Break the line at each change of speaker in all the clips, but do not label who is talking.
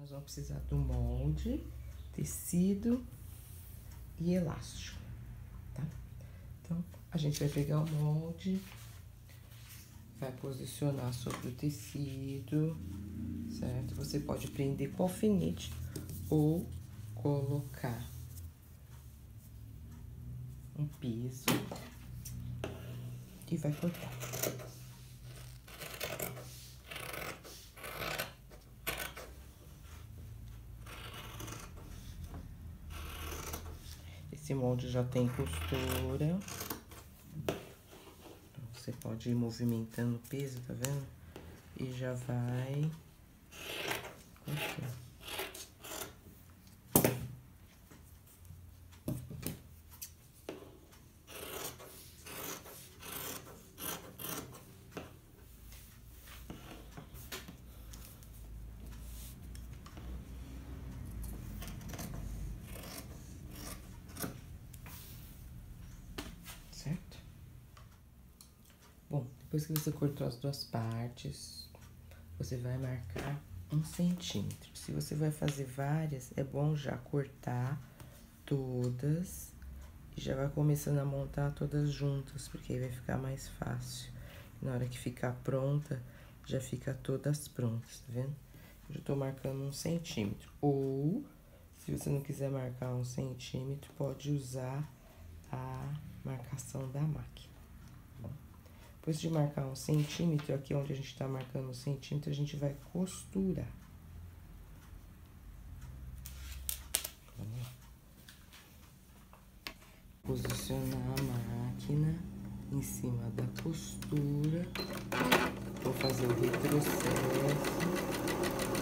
Nós vamos precisar do molde, tecido e elástico, tá? Então, a gente vai pegar o molde, vai posicionar sobre o tecido, certo? Você pode prender com alfinete ou colocar um piso e vai cortar. Esse molde já tem costura. Você pode ir movimentando o peso, tá vendo? E já vai cortando. Certo? Bom, depois que você cortou as duas partes, você vai marcar 1 centímetro. Se você vai fazer várias, é bom já cortar todas e já vai começando a montar todas juntas, porque aí vai ficar mais fácil. Na hora que ficar pronta, já fica todas prontas, tá vendo? Eu já tô marcando 1 centímetro. Ou, se você não quiser marcar 1 centímetro, pode usar a marcação da máquina. Depois de marcar 1 centímetro, aqui onde a gente tá marcando 1 centímetro, a gente vai costurar. Vamos lá. Posicionar a máquina em cima da costura. Vou fazer o retrocesso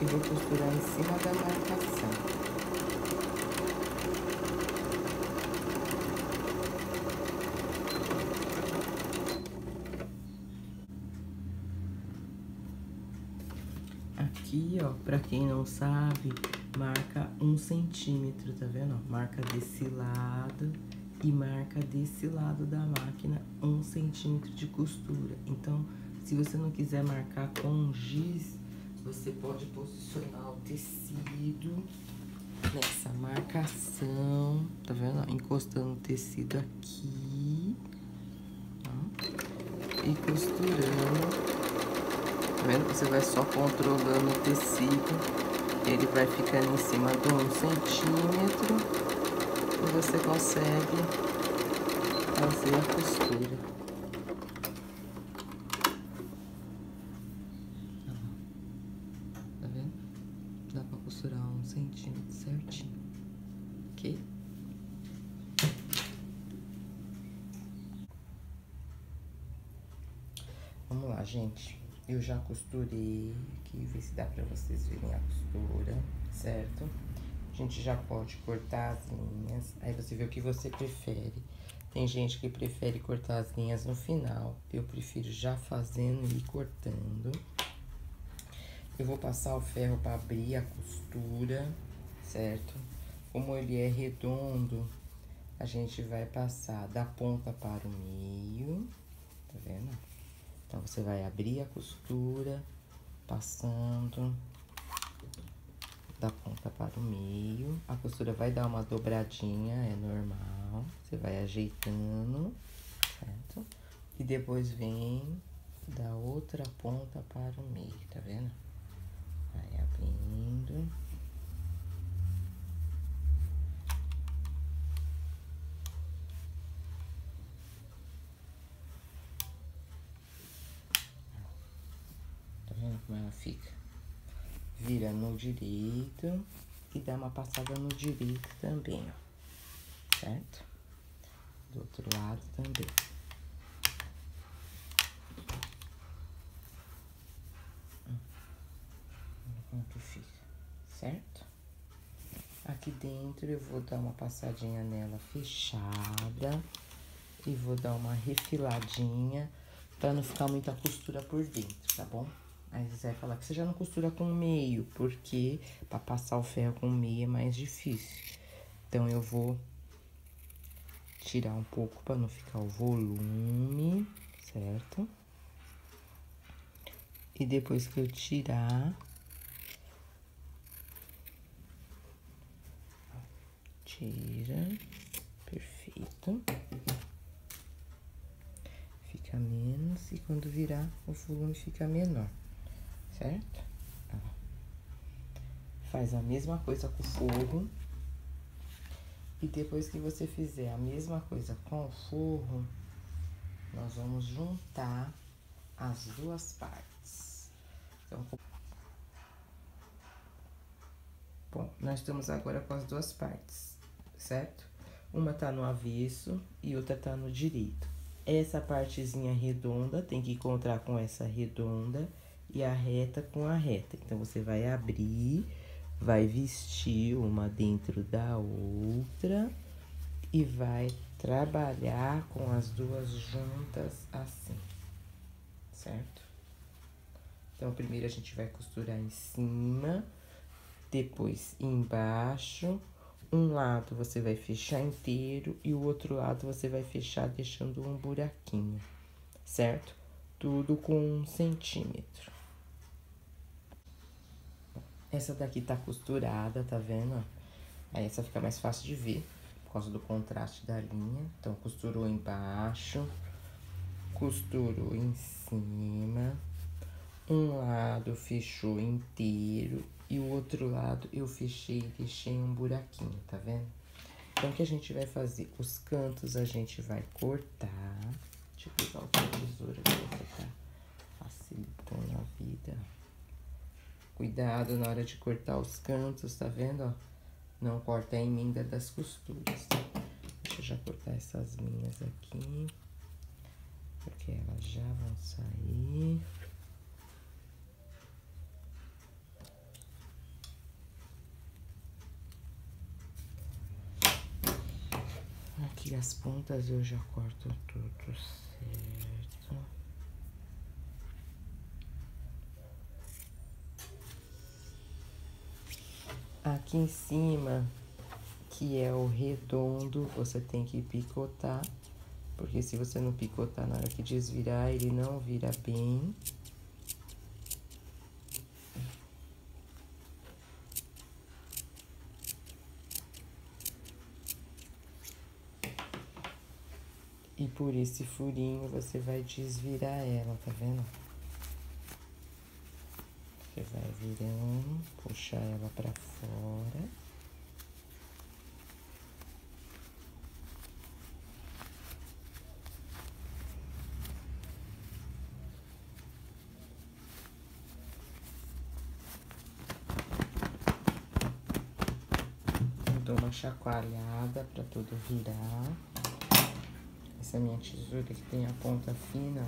e vou costurar em cima da marcação. Aqui, ó, pra quem não sabe, marca 1 centímetro, tá vendo? Ó, marca desse lado e marca desse lado da máquina 1 centímetro de costura. Então, se você não quiser marcar com giz, você pode posicionar o tecido nessa marcação, tá vendo? Ó, encostando o tecido aqui, ó, e costurando. Tá vendo? Você vai só controlando o tecido, ele vai ficando em cima de 1 centímetro e você consegue fazer a costura. Tá vendo? Dá pra costurar 1 centímetro certinho, ok? Vamos lá, gente. Eu já costurei aqui, ver se dá pra vocês verem a costura, certo? A gente já pode cortar as linhas, aí você vê o que você prefere. Tem gente que prefere cortar as linhas no final, eu prefiro já fazendo e cortando. Eu vou passar o ferro pra abrir a costura, certo? Como ele é redondo, a gente vai passar da ponta para o meio, tá vendo? Então, você vai abrir a costura, passando da ponta para o meio. A costura vai dar uma dobradinha, é normal. Você vai ajeitando, certo? E depois vem da outra ponta para o meio, tá vendo? Vai abrindo. Tá vendo como ela fica? Vira no direito e dá uma passada no direito também, ó. Certo? Do outro lado também. Olha como que fica, certo? Aqui dentro eu vou dar uma passadinha nela fechada e vou dar uma refiladinha pra não ficar muita costura por dentro, tá bom? Aí você vai falar que você já não costura com meio, porque pra passar o ferro com meio é mais difícil. Então, eu vou tirar um pouco pra não ficar o volume, certo? E depois que eu tirar, tira. Perfeito. Fica menos e quando virar, o volume fica menor, certo? Faz a mesma coisa com o forro. E depois que você fizer a mesma coisa com o forro, nós vamos juntar as duas partes. Então, bom, nós estamos agora com as duas partes, certo? Uma tá no avesso e outra tá no direito. Essa partezinha redonda tem que encontrar com essa redonda e a reta com a reta. Então, você vai abrir, vai vestir uma dentro da outra e vai trabalhar com as duas juntas assim, certo? Então, primeiro a gente vai costurar em cima, depois embaixo. Um lado você vai fechar inteiro e o outro lado você vai fechar deixando um buraquinho, certo? Tudo com 1 centímetro. Essa daqui tá costurada, tá vendo? Aí essa fica mais fácil de ver, por causa do contraste da linha. Então, costurou embaixo, costurou em cima. Um lado fechou inteiro e o outro lado eu fechei e deixei um buraquinho, tá vendo? Então, o que a gente vai fazer? Os cantos a gente vai cortar. Deixa eu pegar outra tesoura que você tá facilitando a vida. Cuidado na hora de cortar os cantos, tá vendo, ó? Não corta a emenda das costuras. Deixa eu já cortar essas linhas aqui, porque elas já vão sair. Aqui as pontas eu já corto tudo certo. Aqui em cima, que é o redondo, você tem que picotar, porque se você não picotar na hora que desvirar, ele não vira bem. E por esse furinho você vai desvirar ela, tá vendo? Você vai virando, puxar ela pra fora. Eu dou uma chacoalhada pra tudo virar. Essa minha tesoura que tem a ponta fina, ó,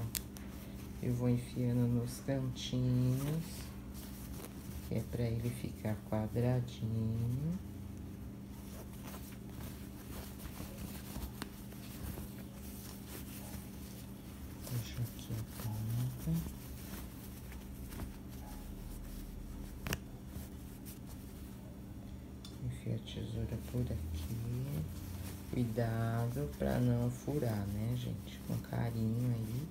eu vou enfiando nos cantinhos, que é pra ele ficar quadradinho. Deixa aqui a ponta. Enfio a tesoura por aqui. Cuidado pra não furar, né, gente? Com carinho aí,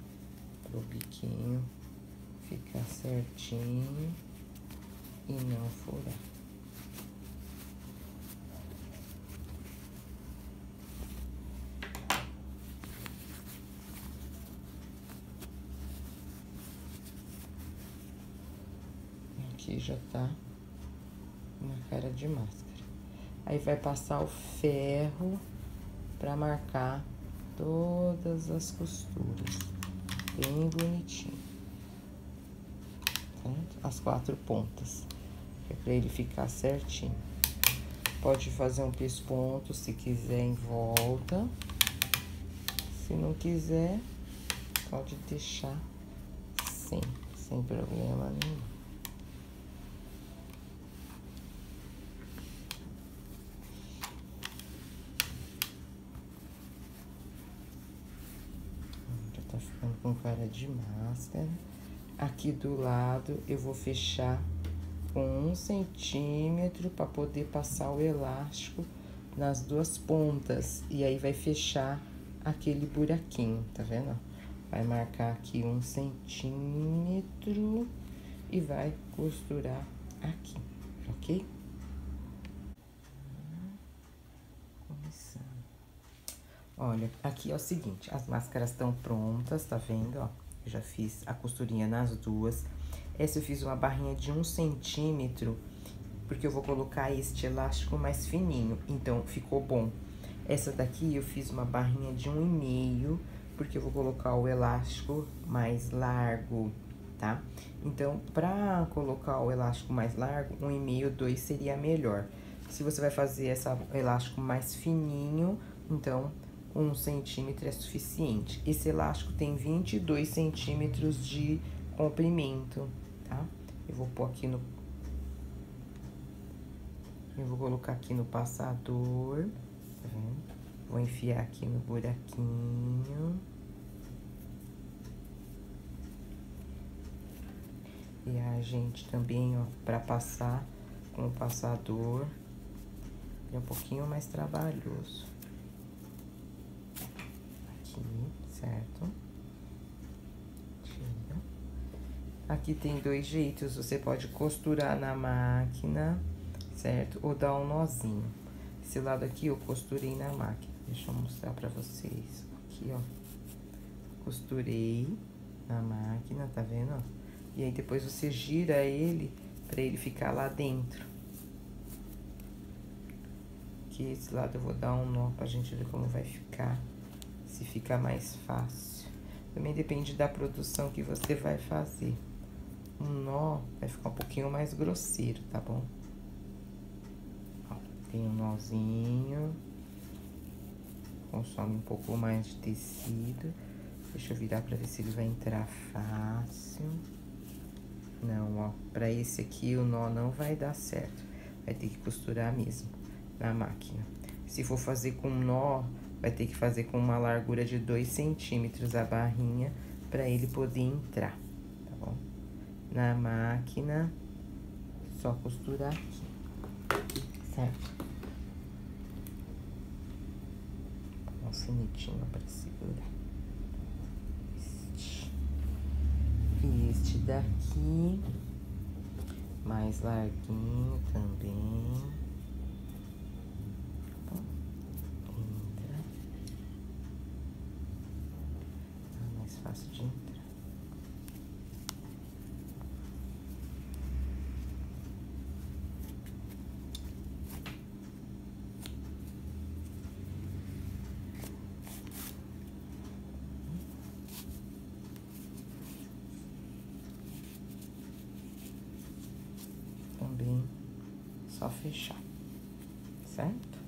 pro biquinho ficar certinho e não furar. Aqui já tá uma cara de máscara. Aí vai passar o ferro pra marcar todas as costuras, bem bonitinho, certo? As 4 pontas, que é pra ele ficar certinho. Pode fazer um pesponto se quiser em volta, se não quiser, pode deixar sem problema nenhum. Tá ficando com cara de máscara. Aqui do lado eu vou fechar com 1 centímetro para poder passar o elástico nas duas pontas. E aí vai fechar aquele buraquinho, tá vendo? Vai marcar aqui 1 centímetro e vai costurar aqui, ok? Olha, aqui é o seguinte, as máscaras estão prontas, tá vendo, ó? Eu já fiz a costurinha nas duas. Essa eu fiz uma barrinha de 1 centímetro, porque eu vou colocar este elástico mais fininho, então ficou bom. Essa daqui eu fiz uma barrinha de 1,5, porque eu vou colocar o elástico mais largo, tá? Então, pra colocar o elástico mais largo, 1,5, 2 seria melhor. Se você vai fazer esse elástico mais fininho, então 1 centímetro é suficiente. Esse elástico tem 22 centímetros de comprimento, tá? Eu vou pôr aqui no... Eu vou colocar aqui no passador, tá vendo? Vou enfiar aqui no buraquinho. E a gente também, ó, pra passar com o passador, é um pouquinho mais trabalhoso. Aqui, certo? Tira. Aqui tem 2 jeitos, você pode costurar na máquina, certo? Ou dar um nozinho. Esse lado aqui eu costurei na máquina. Deixa eu mostrar pra vocês. Aqui, ó. Costurei na máquina, tá vendo, ó? E aí, depois você gira ele pra ele ficar lá dentro. Aqui, esse lado eu vou dar um nó pra gente ver como vai ficar. Se fica mais fácil. Também depende da produção que você vai fazer. Um nó vai ficar um pouquinho mais grosseiro, tá bom? Ó, tem um nozinho. Consome um pouco mais de tecido. Deixa eu virar pra ver se ele vai entrar fácil. Não, ó, pra esse aqui o nó não vai dar certo. Vai ter que costurar mesmo na máquina. Se for fazer com nó, vai ter que fazer com uma largura de 2 centímetros a barrinha pra ele poder entrar, tá bom? Na máquina, só costurar aqui, certo? Um alfinetinho pra segurar. E este daqui, mais larguinho também. Entra. É mais fácil de entrar. Também só fechar, certo?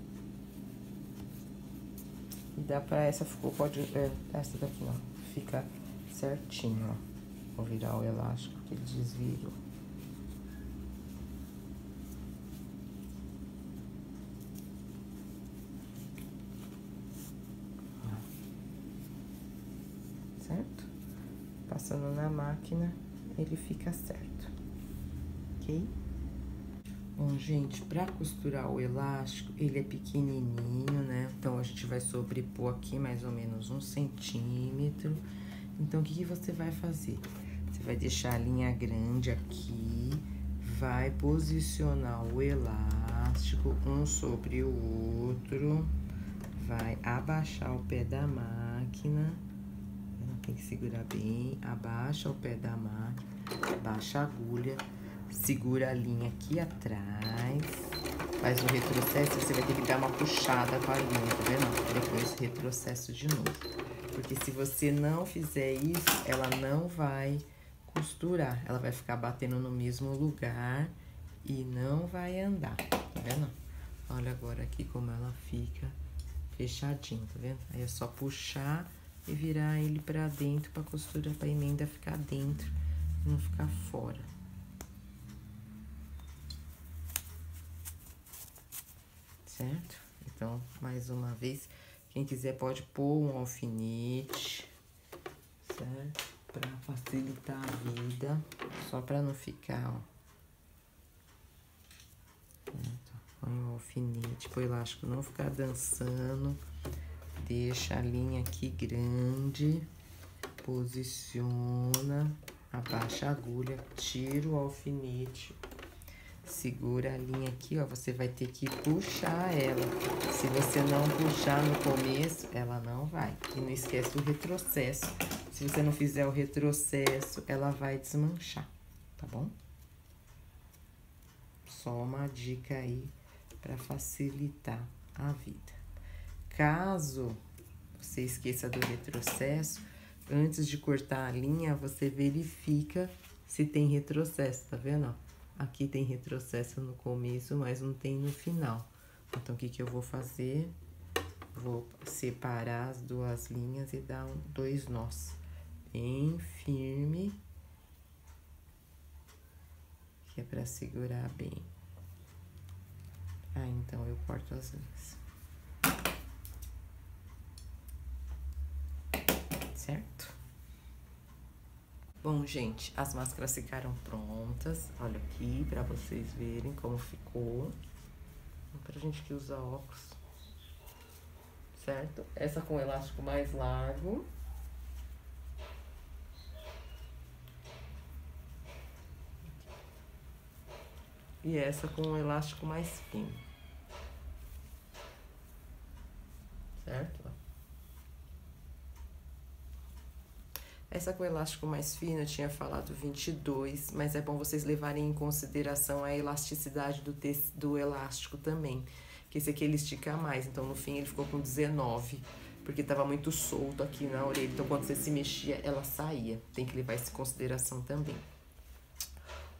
E dá pra essa, ficou, pode, essa daqui não, fica certinho, ó. Vou virar o elástico que ele desvirou. Certo? Passando na máquina, ele fica certo, ok? Bom, gente, pra costurar o elástico, ele é pequenininho, né? Então, a gente vai sobrepor aqui mais ou menos 1 centímetro. Então, o que você vai fazer? Você vai deixar a linha grande aqui, vai posicionar o elástico um sobre o outro, vai abaixar o pé da máquina, tem que segurar bem, abaixa o pé da máquina, abaixa a agulha, segura a linha aqui atrás, faz o retrocesso, você vai ter que dar uma puxada com a linha, tá vendo? Depois retrocesso de novo. Porque se você não fizer isso, ela não vai costurar. Ela vai ficar batendo no mesmo lugar e não vai andar, tá vendo? Olha agora aqui como ela fica fechadinho, tá vendo? Aí é só puxar e virar ele pra dentro pra costura, pra emenda ficar dentro e não ficar fora. Certo? Então, mais uma vez, quem quiser pode pôr um alfinete, certo? Pra facilitar a vida, só pra não ficar, ó. Certo? Põe o alfinete, põe o elástico não ficar dançando. Deixa a linha aqui grande, posiciona, abaixa a agulha, tira o alfinete, Segura a linha aqui, ó, você vai ter que puxar ela. Se você não puxar no começo, ela não vai. E não esquece o retrocesso. Se você não fizer o retrocesso, ela vai desmanchar, tá bom? Só uma dica aí para facilitar a vida. Caso você esqueça do retrocesso, antes de cortar a linha, você verifica se tem retrocesso, tá vendo, ó? Aqui tem retrocesso no começo, mas não tem no final. Então, o que que eu vou fazer? Vou separar as duas linhas e dar dois nós. Bem firme. Que é pra segurar bem. Ah, então eu corto as linhas. Certo? Bom, gente, as máscaras ficaram prontas. Olha aqui, pra vocês verem como ficou. Pra gente que usa óculos. Certo? Essa com elástico mais largo. E essa com um elástico mais fino. Certo? Essa com elástico mais fino, eu tinha falado 22, mas é bom vocês levarem em consideração a elasticidade do elástico também. Que esse aqui ele estica mais, então no fim ele ficou com 19, porque tava muito solto aqui na orelha. Então quando você se mexia, ela saía. Tem que levar isso em consideração também.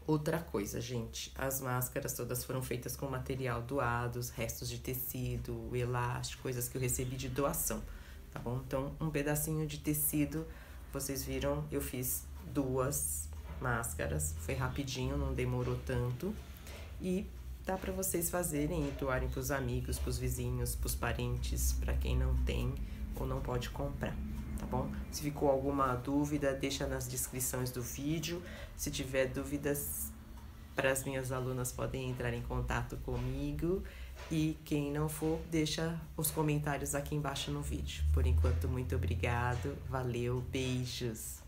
Outra coisa, gente, as máscaras todas foram feitas com material doado, restos de tecido, elástico, coisas que eu recebi de doação, tá bom? Então, um pedacinho de tecido, vocês viram, eu fiz 2 máscaras, foi rapidinho, não demorou tanto. E dá pra vocês fazerem e doarem pros amigos, pros vizinhos, pros parentes, pra quem não tem ou não pode comprar. Tá bom? Se ficou alguma dúvida, deixa nas descrições do vídeo. Se tiver dúvidas, para as minhas alunas podem entrar em contato comigo. E quem não for, deixa os comentários aqui embaixo no vídeo. Por enquanto, muito obrigado, valeu, beijos!